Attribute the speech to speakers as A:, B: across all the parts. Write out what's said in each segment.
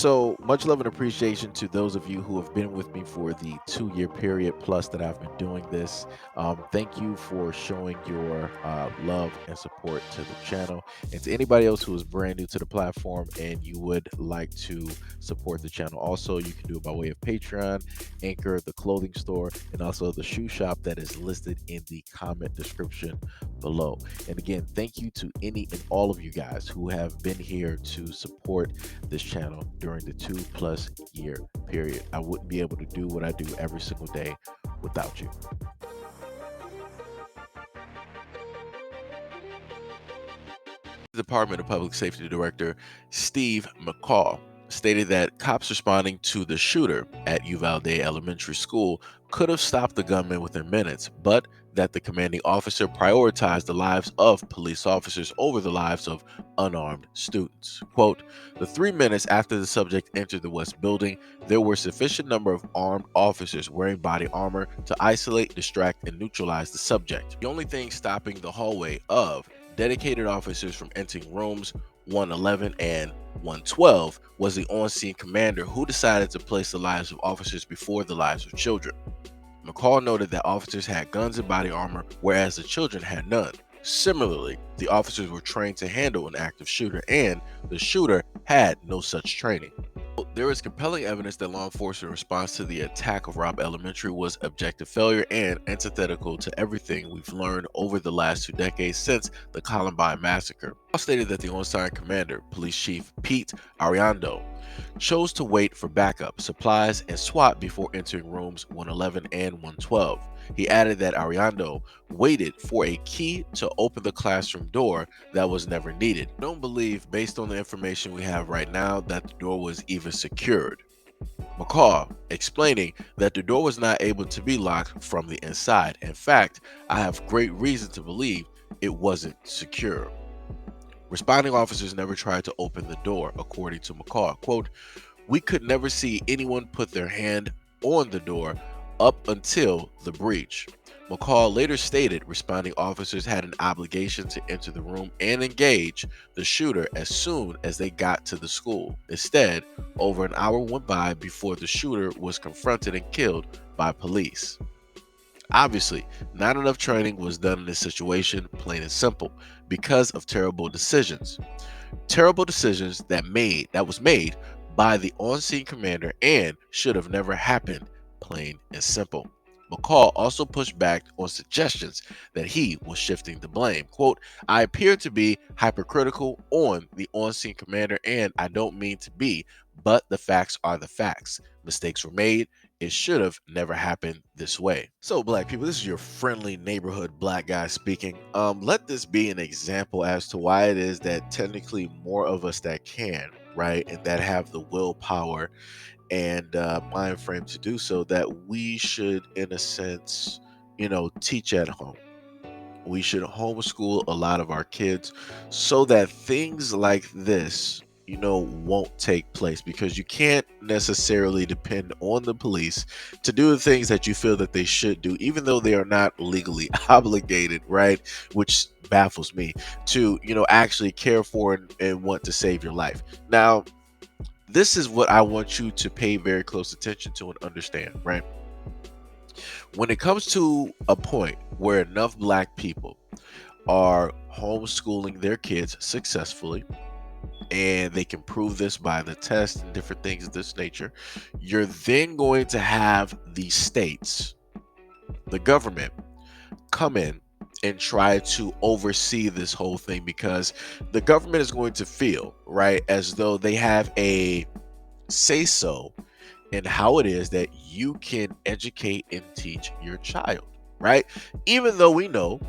A: So much love and appreciation to those of you who have been with me for the 2 year period plus that I've been doing this. Thank you for showing your love and support to the channel. And to anybody else who is brand new to the platform and you would like to support the channel, also, you can do it by way of Patreon, Anchor, the clothing store, and also the shoe shop that is listed in the comment description below. And again, thank you to any and all of you guys who have been here to support this channel during the 2+ year period. I wouldn't be able to do what I do every single day without you. Department of Public Safety Director Steve McCall stated that cops responding to the shooter at Uvalde Elementary School could have stopped the gunman within minutes, but that the commanding officer prioritized the lives of police officers over the lives of unarmed students. Quote, the 3 minutes after the subject entered the West Building, there were sufficient number of armed officers wearing body armor to isolate, distract, and neutralize the subject. The only thing stopping the hallway of dedicated officers from entering rooms 111 and 112 was the on-scene commander who decided to place the lives of officers before the lives of children. McCall noted that officers had guns and body armor, whereas the children had none. Similarly, the officers were trained to handle an active shooter, and the shooter had no such training. There is compelling evidence that law enforcement response to the attack of Robb Elementary was objective failure and antithetical to everything we've learned over the last 2 decades since the Columbine massacre. Paul stated that the on-site commander, Police Chief Pete Ariando, chose to wait for backup, supplies, and SWAT before entering rooms 111 and 112. He added that Ariando waited for a key to open the classroom door that was never needed. I don't believe, based on the information we have right now, that the door was even secured. McCall explaining that the door was not able to be locked from the inside. In fact, I have great reason to believe it wasn't secure. Responding officers never tried to open the door, according to McCall. Quote, we could never see anyone put their hand on the door up until the breach. McCall later stated responding officers had an obligation to enter the room and engage the shooter as soon as they got to the school. Instead, over an hour went by before the shooter was confronted and killed by police. Obviously, not enough training was done in this situation, plain and simple, because of terrible decisions. Terrible decisions that was made by the on-scene commander and should have never happened, plain and simple. McCall also pushed back on suggestions that he was shifting the blame. Quote, I appear to be hypercritical on the on-scene commander, and I don't mean to be, but the facts are the facts. Mistakes were made. It should have never happened this way. So, black people, this is your friendly neighborhood black guy speaking. Let this be an example as to why it is that technically more of us that can, right, and that have the willpower and mind frame to do so, that we should, in a sense, teach at home. We should homeschool a lot of our kids so that things like this, won't take place, because you can't necessarily depend on the police to do the things that you feel that they should do, even though they are not legally obligated, right? Which baffles me to, actually care for and want to save your life. Now, this is what I want you to pay very close attention to and understand, right? When it comes to a point where enough black people are homeschooling their kids successfully, and they can prove this by the test and different things of this nature, you're then going to have the states, the government, come in and try to oversee this whole thing, because the government is going to feel, right, as though they have a say so in how it is that you can educate and teach your child, right? Even though we know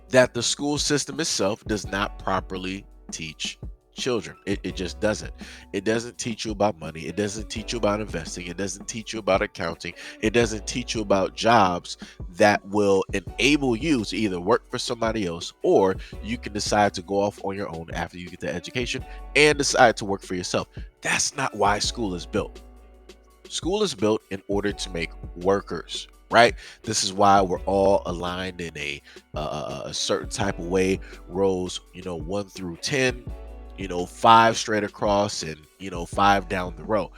A: that the school system itself does not properly teach children. It just doesn't. It doesn't teach you about money. It doesn't teach you about investing. It doesn't teach you about accounting. It doesn't teach you about jobs that will enable you to either work for somebody else, or you can decide to go off on your own after you get the education and decide to work for yourself. That's not why school is built. School is built in order to make workers, right? This is why we're all aligned in a certain type of way, rows 1 through 10, five straight across and, five down the row.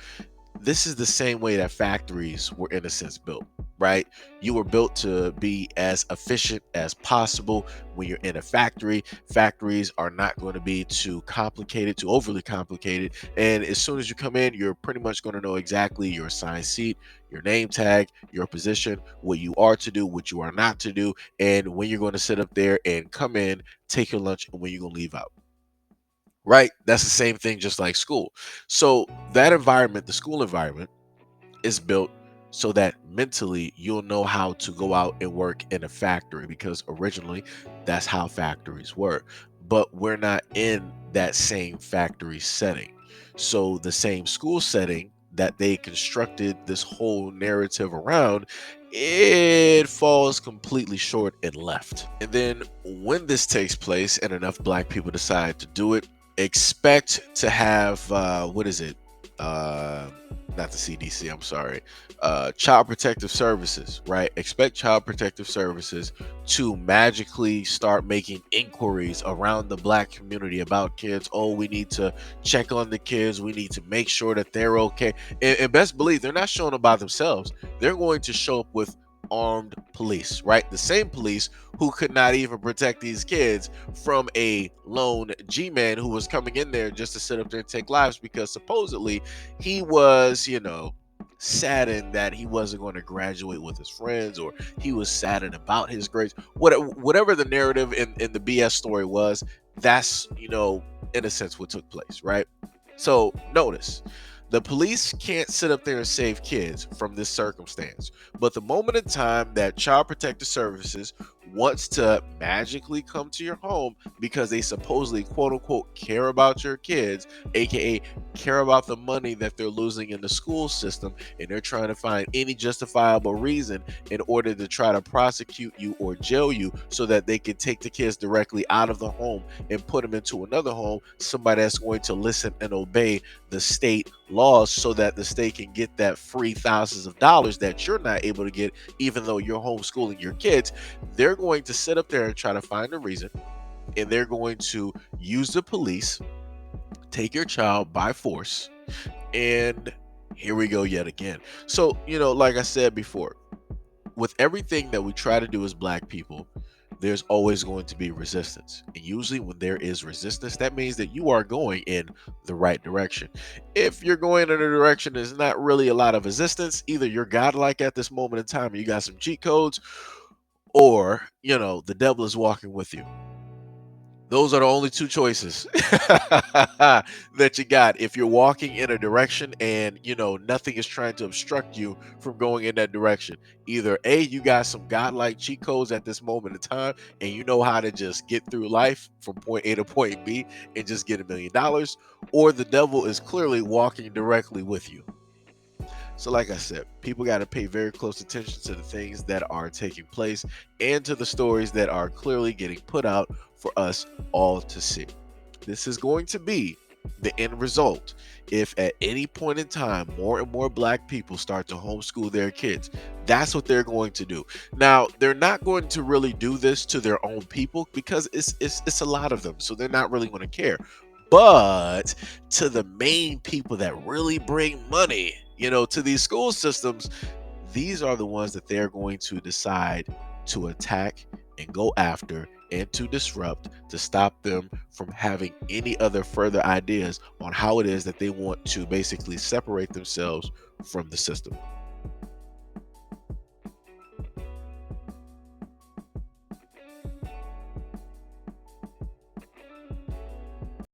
A: This is the same way that factories were in a sense built, right? You were built to be as efficient as possible. When you're in a factory, factories are not going to be too complicated, too overly complicated, and as soon as you come in, you're pretty much going to know exactly your assigned seat, your name tag, your position, what you are to do, what you are not to do, and when you're going to sit up there and come in, take your lunch, and when you're going to leave out. Right? That's the same thing, just like school. So that environment, the school environment, is built so that mentally you'll know how to go out and work in a factory, because originally that's how factories were. But we're not in that same factory setting. So the same school setting that they constructed this whole narrative around, it falls completely short and left. And then when this takes place and enough black people decide to do it, expect to have what is it? Uh Not the CDC, I'm sorry. Child Protective Services, right? Expect Child Protective Services to magically start making inquiries around the black community about kids. Oh, we need to check on the kids. We need to make sure that they're okay. And best believe they're not showing up by themselves. They're going to show up with armed police, right? The same police who could not even protect these kids from a lone G-man who was coming in there just to sit up there and take lives because supposedly he was, saddened that he wasn't going to graduate with his friends, or he was saddened about his grades. Whatever the narrative in the BS story was, that's, in a sense what took place, right? So notice, the police can't sit up there and save kids from this circumstance. But the moment in time that Child Protective Services wants to magically come to your home because they supposedly, quote unquote, care about your kids, aka care about the money that they're losing in the school system, and they're trying to find any justifiable reason in order to try to prosecute you or jail you so that they can take the kids directly out of the home and put them into another home, somebody that's going to listen and obey the state laws so that the state can get that free thousands of dollars that you're not able to get, even though you're homeschooling your kids. They're going to sit up there and try to find a reason, and they're going to use the police, take your child by force, and here we go yet again. So, like I said before, with everything that we try to do as black people, there's always going to be resistance. And usually when there is resistance, that means that you are going in the right direction. If you're going in a direction there's not really a lot of resistance, either you're godlike at this moment in time and you got some cheat codes, or, the devil is walking with you. Those are the only two choices that you got if you're walking in a direction and nothing is trying to obstruct you from going in that direction. Either A, you got some godlike cheat codes at this moment in time and you know how to just get through life from point A to point B and just get $1 million, or the devil is clearly walking directly with you. So, like I said, people got to pay very close attention to the things that are taking place and to the stories that are clearly getting put out for us all to see. This is going to be the end result if at any point in time more and more black people start to homeschool their kids. That's what they're going to do. Now, they're not going to really do this to their own people because it's a lot of them, so they're not really going to care. But to the main people that really bring money, to these school systems, these are the ones that they're going to decide to attack and go after and to disrupt, to stop them from having any other further ideas on how it is that they want to basically separate themselves from the system.